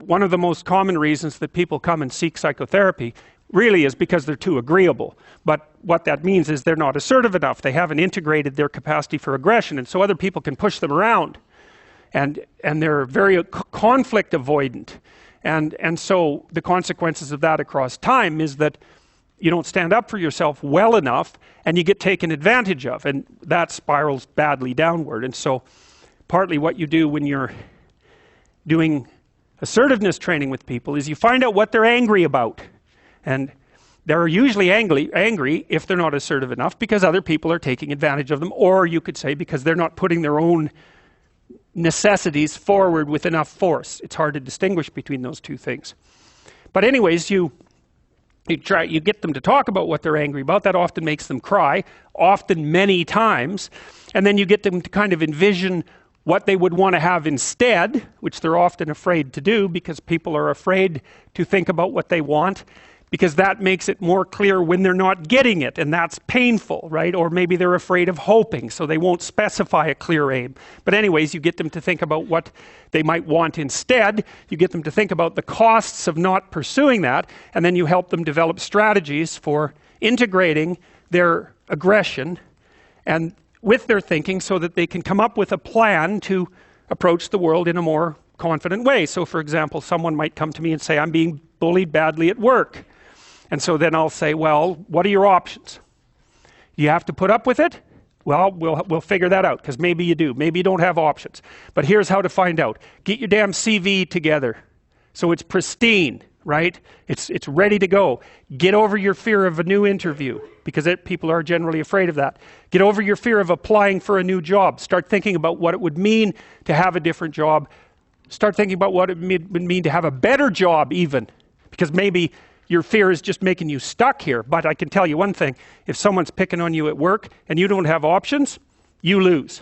one of the most common reasons that people come and seek psychotherapy really is because they're too agreeable. But what that means is they're not assertive enough. They haven't integrated their capacity for aggression, and so other people can push them around. And they're very conflict avoidant. And so the consequences of that across time is that you don't stand up for yourself well enough, and you get taken advantage of, and that spirals badly downward. And so partly what you do when you're doing assertiveness training with people is you find out what they're angry about. And they're usually angry if they're not assertive enough because other people are taking advantage of them, or you could say because they're not putting their own necessities forward with enough force. It's hard to distinguish between those two things. But anyways, you get them to talk about what they're angry about. That often makes them cry, often many times. And then you get them to kind of envision what they would want to have instead, which they're often afraid to do because people are afraid to think about what they want, because that makes it more clear when they're not getting it, and that's painful, right? Or maybe they're afraid of hoping, so they won't specify a clear aim. But anyways, you get them to think about what they might want instead. You get them to think about the costs of not pursuing that, and then you help them develop strategies for integrating their aggression and with their thinking so that they can come up with a plan to approach the world in a more confident way. So for example, someone might come to me and say, I'm being bullied badly at work. And so then I'll say, well, what are your options? You have to put up with it? Well, we'll figure that out, because maybe you do. Maybe you don't have options. But here's how to find out. Get your damn CV together so it's pristine, right? It's ready to go. Get over your fear of a new interview, because people are generally afraid of that. Get over your fear of applying for a new job. Start thinking about what it would mean to have a different job. Start thinking about what it would mean to have a better job even, because maybe your fear is just making you stuck here. But I can tell you one thing, if someone's picking on you at work and you don't have options, you lose.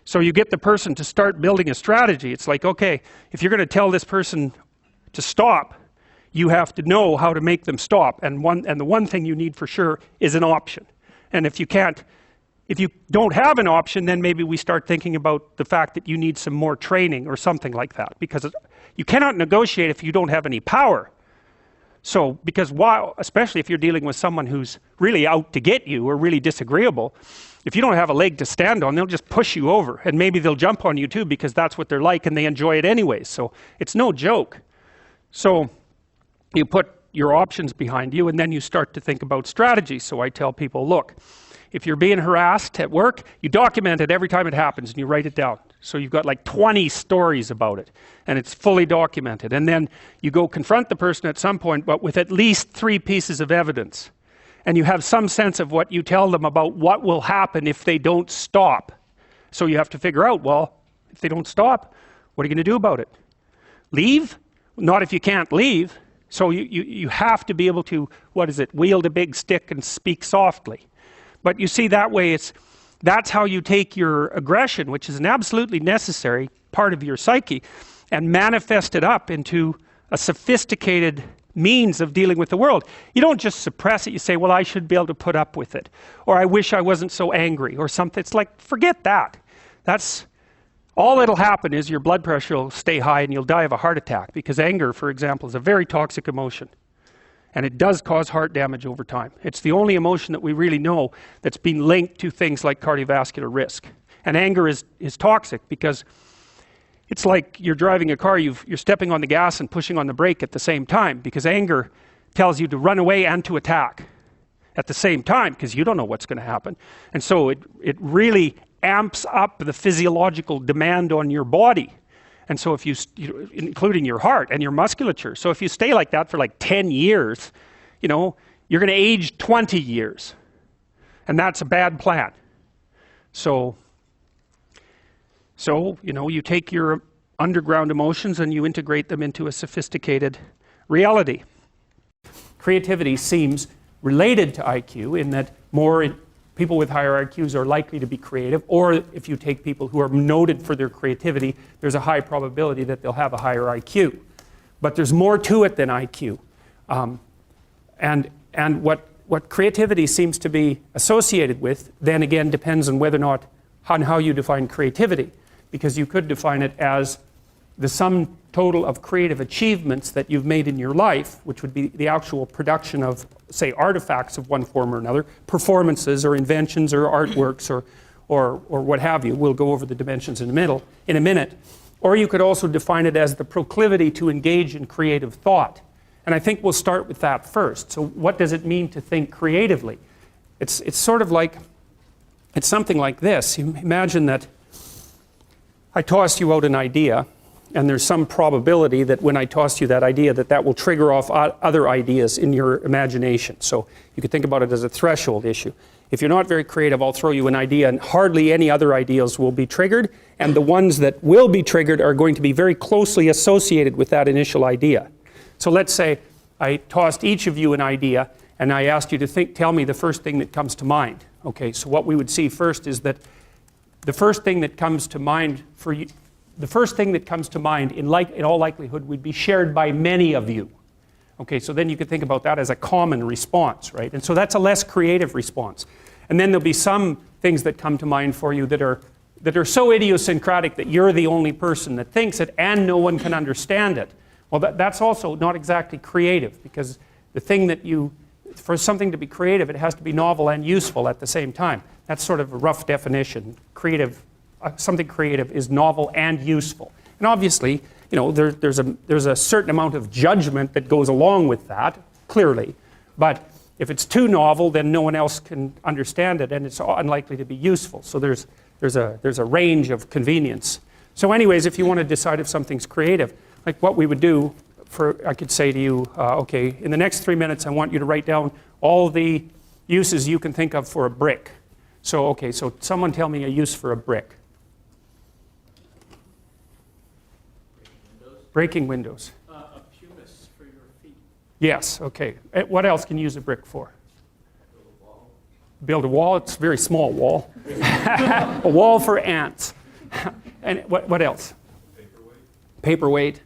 So you get the person to start building a strategy. It's like, okay, if you're going to tell this person to stop, you have to know how to make them stop. And the one thing you need for sure is an option. And if you don't have an option, then maybe we start thinking about the fact that you need some more training or something like that, because you cannot negotiate if you don't have any power. So, because especially if you're dealing with someone who's really out to get you or really disagreeable, if you don't have a leg to stand on, they'll just push you over, and maybe they'll jump on you too, because that's what they're like and they enjoy it anyways. So it's no joke. So you put your options behind you, and then you start to think about strategy. So I tell people, look, if you're being harassed at work, you document it every time it happens and you write it down. So you've got like 20 stories about it, and it's fully documented. And then you go confront the person at some point, but with at least 3 pieces of evidence. And you have some sense of what you tell them about what will happen if they don't stop. So you have to figure out, well, if they don't stop, what are you going to do about it? Leave? Not if you can't leave. So you have to be able to, wield a big stick and speak softly. But you see, that way that's how you take your aggression, which is an absolutely necessary part of your psyche, and manifest it up into a sophisticated means of dealing with the world. You don't just suppress it. You say, well, I should be able to put up with it, or I wish I wasn't so angry, or something. It's like, forget that. That's all that'll happen is your blood pressure will stay high and you'll die of a heart attack, because anger, for example, is a very toxic emotion. And it does cause heart damage over time. It's the only emotion that we really know that's been linked to things like cardiovascular risk. And anger is toxic, because it's like you're driving a car, you're stepping on the gas and pushing on the brake at the same time, because anger tells you to run away and to attack at the same time, because you don't know what's going to happen. And so it really amps up the physiological demand on your body. And so if including your heart and your musculature. So if you stay like that for like 10 years, you're going to age 20 years. And that's a bad plan. So you take your underground emotions and you integrate them into a sophisticated reality. Creativity seems related to IQ in that people with higher IQs are likely to be creative, or if you take people who are noted for their creativity, there's a high probability that they'll have a higher IQ. But there's more to it than IQ. And what creativity seems to be associated with, then again, depends on whether or not, on how you define creativity. Because you could define it as the sum total of creative achievements that you've made in your life, which would be the actual production of, say, artifacts of one form or another, performances or inventions or artworks or what have you. We'll go over the dimensions in a minute. Or you could also define it as the proclivity to engage in creative thought. And I think we'll start with that first. So what does it mean to think creatively? It's sort of like, it's something like this. You imagine that I tossed you out an idea, and there's some probability that when I tossed you that idea that will trigger off other ideas in your imagination. So you could think about it as a threshold issue. If you're not very creative, I'll throw you an idea and hardly any other ideas will be triggered, and the ones that will be triggered are going to be very closely associated with that initial idea. So let's say I tossed each of you an idea and I asked you to tell me the first thing that comes to mind. Okay, so what we would see first is that the first thing that comes to mind for you, the first thing that comes to mind in all likelihood would be shared by many of you. Okay, so then you could think about that as a common response, right? And so that's a less creative response. And then there'll be some things that come to mind for you that are so idiosyncratic that you're the only person that thinks it and no one can understand it. Well, that's also not exactly creative, because the thing that for something to be creative, it has to be novel and useful at the same time. That's sort of a rough definition. Something creative is novel and useful. And obviously, you know, there's a certain amount of judgment that goes along with that, clearly. But if it's too novel, then no one else can understand it, and it's unlikely to be useful. So there's a range of convenience. So anyways, if you want to decide if something's creative, like what we would do, I could say to you, okay, in the next 3 minutes, I want you to write down all the uses you can think of for a brick. So, okay, so someone tell me a use for a brick. Breaking windows. A pumice for your feet. Yes, okay. What else can you use a brick for? Build a wall. Build a wall? It's a very small wall. A wall for ants. And what else? Paperweight. Paperweight.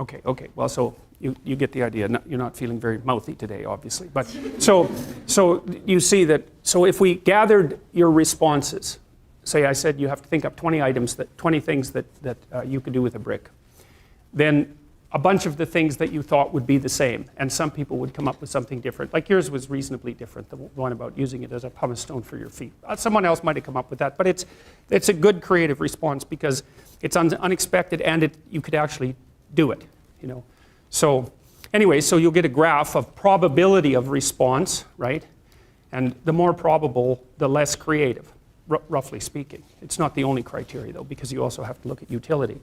Okay. Well, so you get the idea. You're not feeling very mouthy today, obviously. But so you see that. So if we gathered your responses, say I said you have to think up 20 things that you could do with a brick, then a bunch of the things that you thought would be the same, and some people would come up with something different. Like yours was reasonably different, the one about using it as a pumice stone for your feet. Someone else might have come up with that, but it's a good creative response because it's unexpected and you could actually do it, you know. So anyway, so you'll get a graph of probability of response, right? And the more probable, the less creative, roughly speaking. It's not the only criteria though, because you also have to look at utility.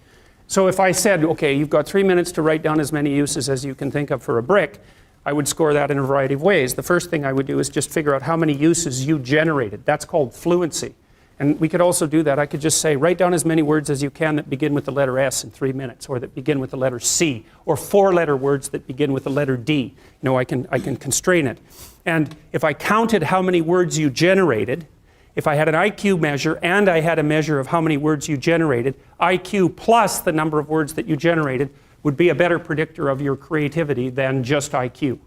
So if I said, okay, you've got 3 minutes to write down as many uses as you can think of for a brick, I would score that in a variety of ways. The first thing I would do is just figure out how many uses you generated. That's called fluency. And we could also do that. I could just say, write down as many words as you can that begin with the letter S in 3 minutes, or that begin with the letter C, or 4-letter words that begin with the letter D. You know, I can constrain it. And if I counted how many words you generated, if I had an IQ measure and I had a measure of how many words you generated, IQ plus the number of words that you generated would be a better predictor of your creativity than just IQ.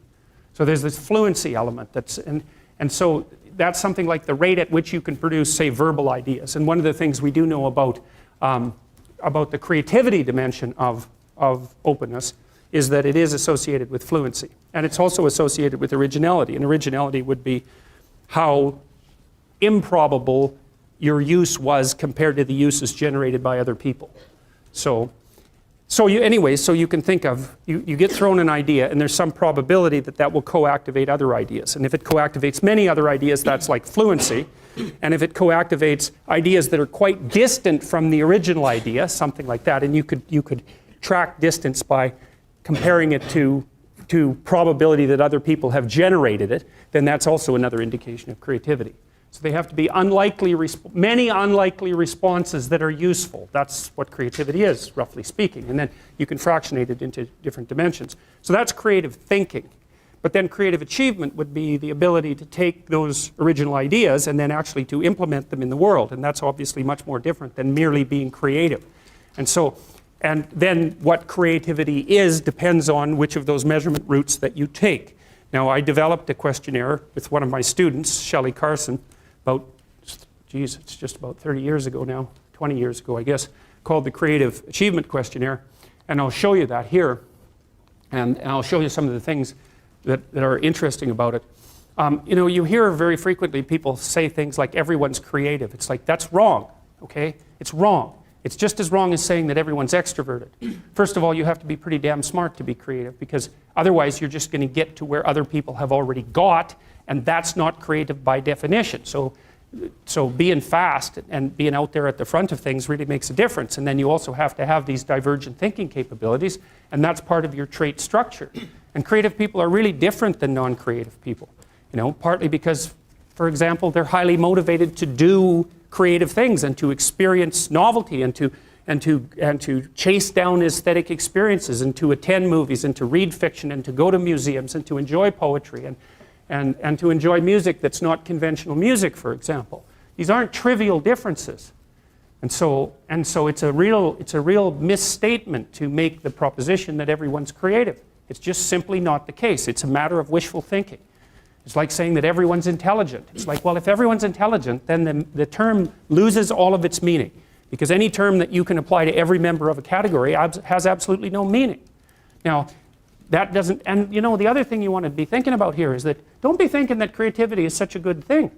So there's this fluency element and so that's something like the rate at which you can produce, say, verbal ideas. And one of the things we do know about the creativity dimension of openness is that it is associated with fluency. And it's also associated with originality. And originality would be how improbable your use was compared to the uses generated by other people. So you can think of, you get thrown an idea and there's some probability that will co-activate other ideas. And if it co-activates many other ideas, that's like fluency. And if it co-activates ideas that are quite distant from the original idea, something like that, and you could track distance by comparing it to probability that other people have generated it, then that's also another indication of creativity. So they have to be many unlikely responses that are useful. That's what creativity is, roughly speaking. And then you can fractionate it into different dimensions. So that's creative thinking. But then creative achievement would be the ability to take those original ideas and then actually to implement them in the world. And that's obviously much more different than merely being creative. And then what creativity is depends on which of those measurement routes that you take. Now, I developed a questionnaire with one of my students, Shelley Carson, it's just about 30 years ago now, 20 years ago, I guess. called the Creative Achievement Questionnaire, and I'll show you that here, and I'll show you some of the things that are interesting about it. You know, you hear very frequently people say things like everyone's creative. It's like, that's wrong, okay? It's wrong. It's just as wrong as saying that everyone's extroverted. First of all, you have to be pretty damn smart to be creative, because otherwise you're just going to get to where other people have already got, and that's not creative by definition. So being fast and being out there at the front of things really makes a difference. And then you also have to have these divergent thinking capabilities, and that's part of your trait structure. And creative people are really different than non-creative people. You know, partly because, for example, they're highly motivated to do creative things and to experience novelty and to chase down aesthetic experiences and to attend movies and to read fiction and to go to museums and to enjoy poetry and to enjoy music that's not conventional music, for example. These aren't trivial differences. And so it's a real misstatement to make the proposition that everyone's creative. It's just simply not the case. It's a matter of wishful thinking. It's like saying that everyone's intelligent. It's like, well, if everyone's intelligent, then the term loses all of its meaning, because any term that you can apply to every member of a category has absolutely no meaning. Now, that doesn't, and you know, the other thing you want to be thinking about here is that don't be thinking that creativity is such a good thing.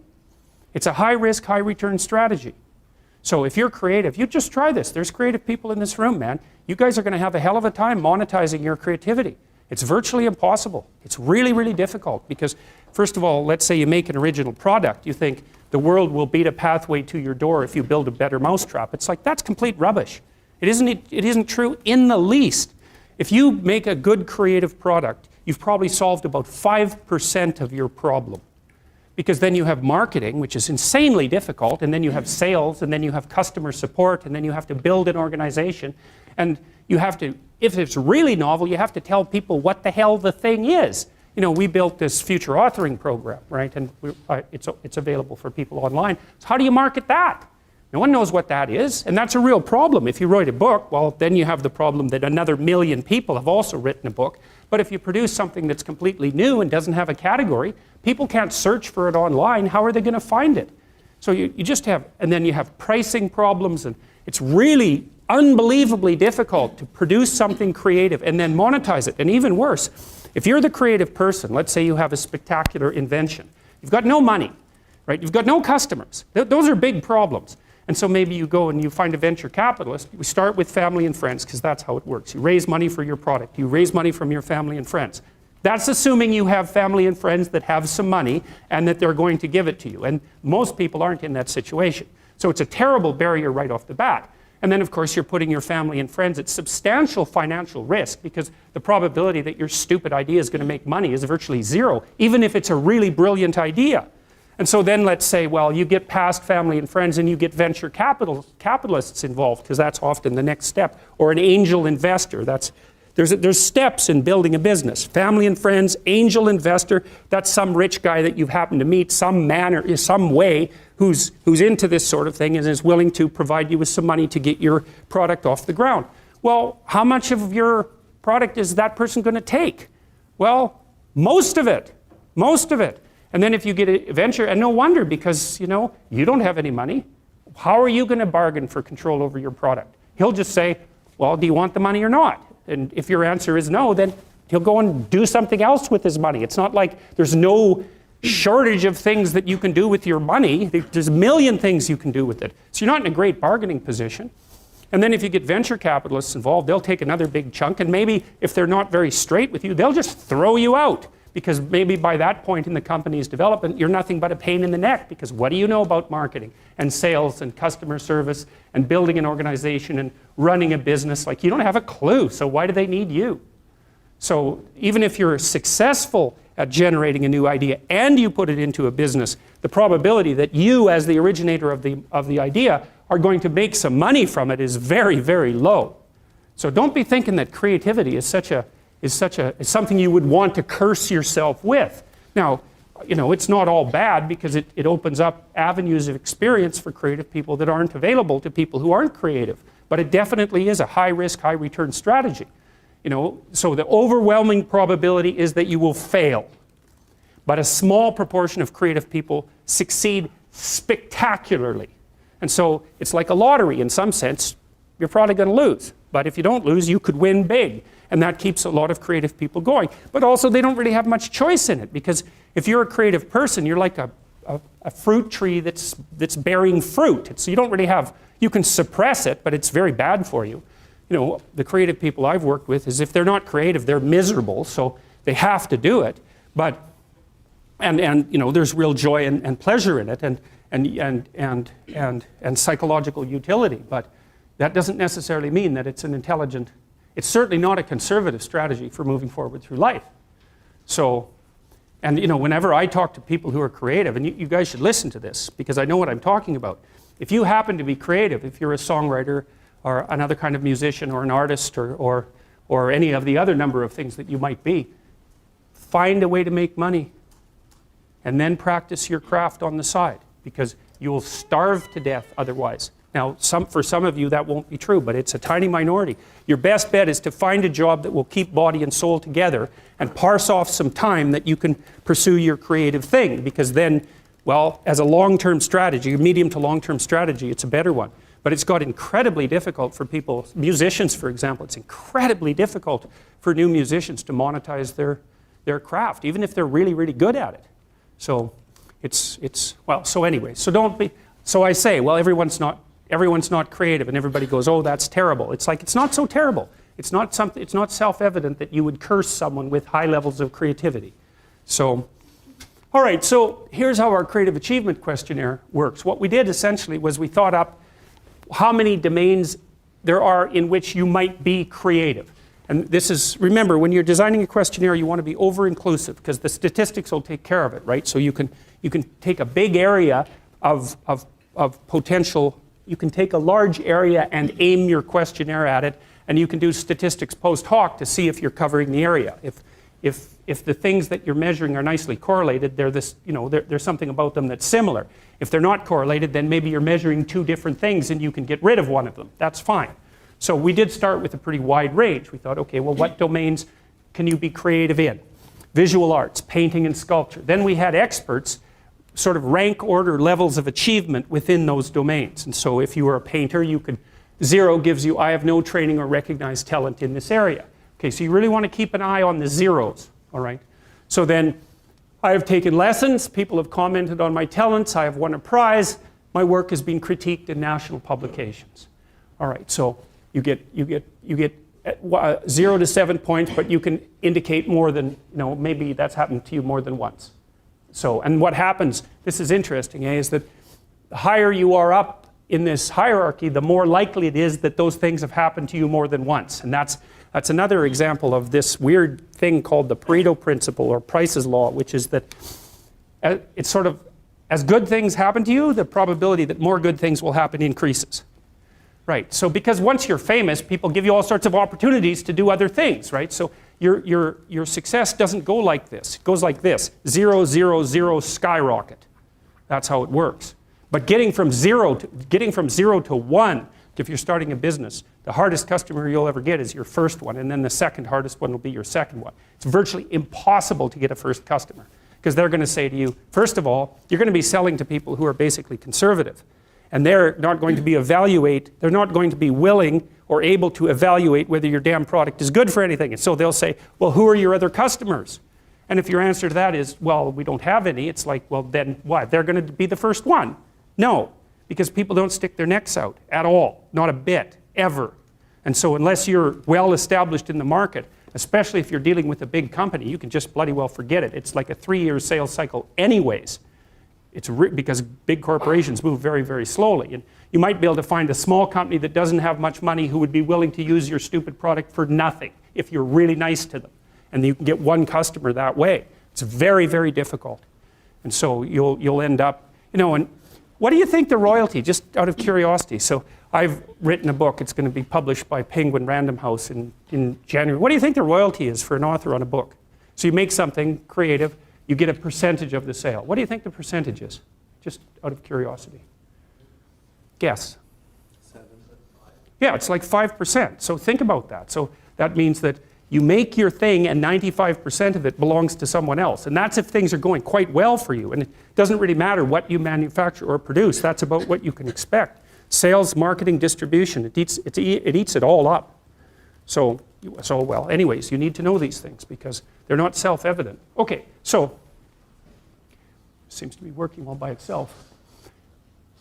It's a high-risk, high-return strategy. So if you're creative, you just try this. There's creative people in this room, man. You guys are going to have a hell of a time monetizing your creativity. It's virtually impossible. It's really, really difficult, because first of all, let's say you make an original product. You think the world will beat a pathway to your door if you build a better mousetrap. It's like, that's complete rubbish. It isn't true in the least. If you make a good creative product, you've probably solved about 5% of your problem. Because then you have marketing, which is insanely difficult, and then you have sales, and then you have customer support, and then you have to build an organization, and you have to, if it's really novel, you have to tell people what the hell the thing is. You know, we built this future authoring program, right? And it's available for people online. So how do you market that? No one knows what that is, and that's a real problem. If you write a book, well, then you have the problem that another million people have also written a book. But if you produce something that's completely new and doesn't have a category, people can't search for it online. How are they going to find it? So you just have, and then you have pricing problems, and it's really unbelievably difficult to produce something creative and then monetize it. And even worse, if you're the creative person, let's say you have a spectacular invention, you've got no money, right? You've got no customers. Those are big problems. And so maybe you go and you find a venture capitalist. We start with family and friends, because that's how it works. You raise money for your product. You raise money from your family and friends. That's assuming you have family and friends that have some money and that they're going to give it to you. And most people aren't in that situation. So it's a terrible barrier right off the bat. And then, of course, you're putting your family and friends at substantial financial risk, because the probability that your stupid idea is going to make money is virtually zero, even if it's a really brilliant idea. And so then let's say, well, you get past family and friends and you get venture capitalists involved, because that's often the next step, or an angel investor. There's steps in building a business. Family and friends, angel investor, that's some rich guy that you've happened to meet some way who's into this sort of thing and is willing to provide you with some money to get your product off the ground. Well, how much of your product is that person going to take? Well, most of it. And then if you get a venture, and no wonder, because you know, you don't have any money. How are you going to bargain for control over your product? He'll just say, well, do you want the money or not? And if your answer is no, then he'll go and do something else with his money. It's not like there's no shortage of things that you can do with your money. There's a million things you can do with it. So you're not in a great bargaining position. And then if you get venture capitalists involved, they'll take another big chunk, and maybe if they're not very straight with you, they'll just throw you out. Because maybe by that point in the company's development, you're nothing but a pain in the neck, because what do you know about marketing and sales and customer service and building an organization and running a business? Like, you don't have a clue, so why do they need you? So even if you're successful at generating a new idea and you put it into a business, the probability that you, as the originator of the idea, are going to make some money from it is very, very low. So don't be thinking that creativity is something you would want to curse yourself with. Now, you know, it's not all bad, because it opens up avenues of experience for creative people that aren't available to people who aren't creative. But it definitely is a high-risk, high-return strategy. You know, so the overwhelming probability is that you will fail. But a small proportion of creative people succeed spectacularly. And so it's like a lottery in some sense. you're probably going to lose. But if you don't lose, you could win big. And that keeps a lot of creative people going. But also, they don't really have much choice in it, because if you're a creative person, you're like a fruit tree that's bearing fruit. You don't really have, you can suppress it, but it's very bad for you. You know, the creative people I've worked with is if they're not creative, they're miserable, so they have to do it. But, and you know, there's real joy and pleasure in it, and psychological utility. But that doesn't necessarily mean that it's an intelligent, it's certainly not a conservative strategy for moving forward through life. So, and you know, whenever I talk to people who are creative, and you guys should listen to this, because I know what I'm talking about. If you happen to be creative, if you're a songwriter or another kind of musician or an artist or any of the other number of things that you might be, find a way to make money and then practice your craft on the side, because you will starve to death otherwise. Now, for some of you that won't be true, but it's a tiny minority. Your best bet is to find a job that will keep body and soul together and parse off some time that you can pursue your creative thing, because then, well, as a long-term strategy, a medium to long-term strategy, it's a better one. But it's got incredibly difficult for people, musicians for example, it's incredibly difficult for new musicians to monetize their craft, even if they're really, really good at it. So well, so anyway, so don't be, so I say, well, everyone's not creative, and everybody goes, oh, that's terrible. It's like, it's not so terrible. It's not self-evident that you would curse someone with high levels of creativity. So, all right, so here's how our creative achievement questionnaire works. What we did essentially was we thought up how many domains there are in which you might be creative. And this is, remember, when you're designing a questionnaire, you want to be over-inclusive, because the statistics will take care of it, right? So you can take a big area of potential. You can take a large area and aim your questionnaire at it, and you can do statistics post hoc to see if you're covering the area. If the things that you're measuring are nicely correlated, there's something about them that's similar. If they're not correlated, then maybe you're measuring two different things and you can get rid of one of them. That's fine. So we did start with a pretty wide range. We thought, okay, well, what domains can you be creative in? Visual arts, painting and sculpture. Then we had experts sort of rank order levels of achievement within those domains. And so if you were a painter, 0 gives you, I have no training or recognized talent in this area. Okay, so you really want to keep an eye on the zeros, all right? So then I have taken lessons, people have commented on my talents, I have won a prize, my work has been critiqued in national publications. All right, so you get 0 to 7 points, but you can indicate more than, maybe that's happened to you more than once. So, and what happens, this is interesting, is that the higher you are up in this hierarchy, the more likely it is that those things have happened to you more than once. And that's another example of this weird thing called the Pareto principle or Price's law, which is that it's sort of, as good things happen to you, the probability that more good things will happen increases. Right, so because once you're famous, people give you all sorts of opportunities to do other things, right? So your success doesn't go like this. It goes like this, 0, 0, 0, skyrocket. That's how it works. But getting from 0 to 1, if you're starting a business, the hardest customer you'll ever get is your first one, and then the second hardest one will be your second one. It's virtually impossible to get a first customer, because they're going to say to you, first of all, you're going to be selling to people who are basically conservative. And they're not going to they're not going to be willing or able to evaluate whether your damn product is good for anything. And so they'll say, well, who are your other customers? And if your answer to that is, well, we don't have any, it's like, well, then what? They're going to be the first one. No, because people don't stick their necks out at all, not a bit, ever. And so unless you're well established in the market, especially if you're dealing with a big company, you can just bloody well forget it. It's like a 3-year sales cycle anyways. It's because big corporations move very, very slowly. And you might be able to find a small company that doesn't have much money who would be willing to use your stupid product for nothing if you're really nice to them. And you can get one customer that way. It's very, very difficult. And so you'll end up, and what do you think the royalty, just out of curiosity? So I've written a book. It's going to be published by Penguin Random House in January. What do you think the royalty is for an author on a book? So you make something creative. You get a percentage of the sale. What do you think the percentage is? Just out of curiosity. Guess. 7. Yeah, it's like 5%. So think about that. So that means that you make your thing and 95% of it belongs to someone else. And that's if things are going quite well for you. And it doesn't really matter what you manufacture or produce. That's about what you can expect. Sales, marketing, distribution, it eats it all up. So well, anyways, you need to know these things because they're not self-evident. Okay, so, seems to be working all by itself.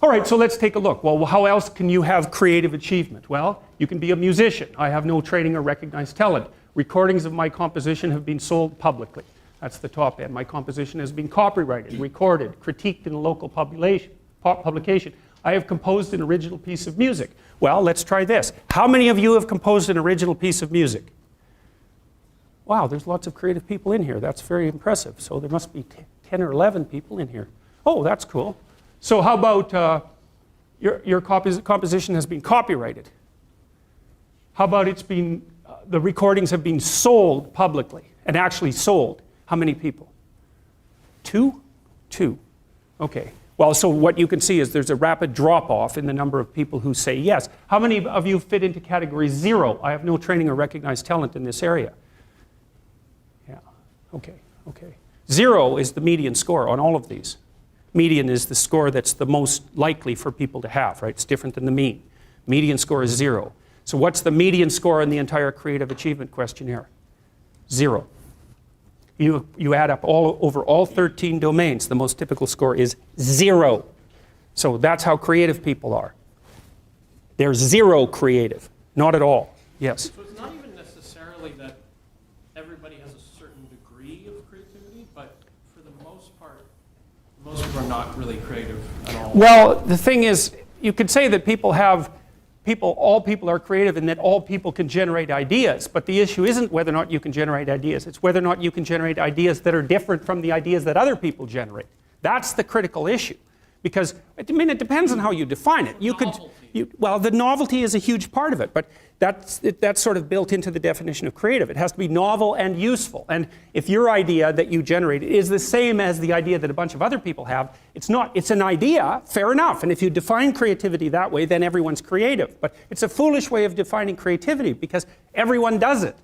All right, so let's take a look. Well, how else can you have creative achievement? Well, you can be a musician. I have no training or recognized talent. Recordings of my composition have been sold publicly. That's the top end. My composition has been copyrighted, recorded, critiqued in a local publication. I have composed an original piece of music. Well, let's try this. How many of you have composed an original piece of music? Wow, there's lots of creative people in here. That's very impressive. So there must be 10 or 11 people in here. Oh, that's cool. So how about your composition has been copyrighted? How about it's been, the recordings have been sold publicly and actually sold? How many people? 2? 2. Okay. Well, so what you can see is there's a rapid drop-off in the number of people who say yes. How many of you fit into category 0? I have no training or recognized talent in this area. Yeah. Okay. Okay. 0 is the median score on all of these. Median is the score that's the most likely for people to have, right? It's different than the mean. Median score is 0. So what's the median score in the entire creative achievement questionnaire? 0. You add up over all 13 domains, the most typical score is 0. So that's how creative people are. They're 0 creative, not at all. Yes? So it's not even necessarily that everybody has a certain degree of creativity, but for the most part, most people are not really creative at all. Well, the thing is, you could say that all people are creative and that all people can generate ideas, but the issue isn't whether or not you can generate ideas, it's whether or not you can generate ideas that are different from the ideas that other people generate. That's the critical issue. Because, I mean, it depends on how you define it. Well, the novelty is a huge part of it, but that's sort of built into the definition of creative. It has to be novel and useful. And if your idea that you generate is the same as the idea that a bunch of other people have, it's an idea, fair enough. And if you define creativity that way, then everyone's creative. But it's a foolish way of defining creativity because everyone does it.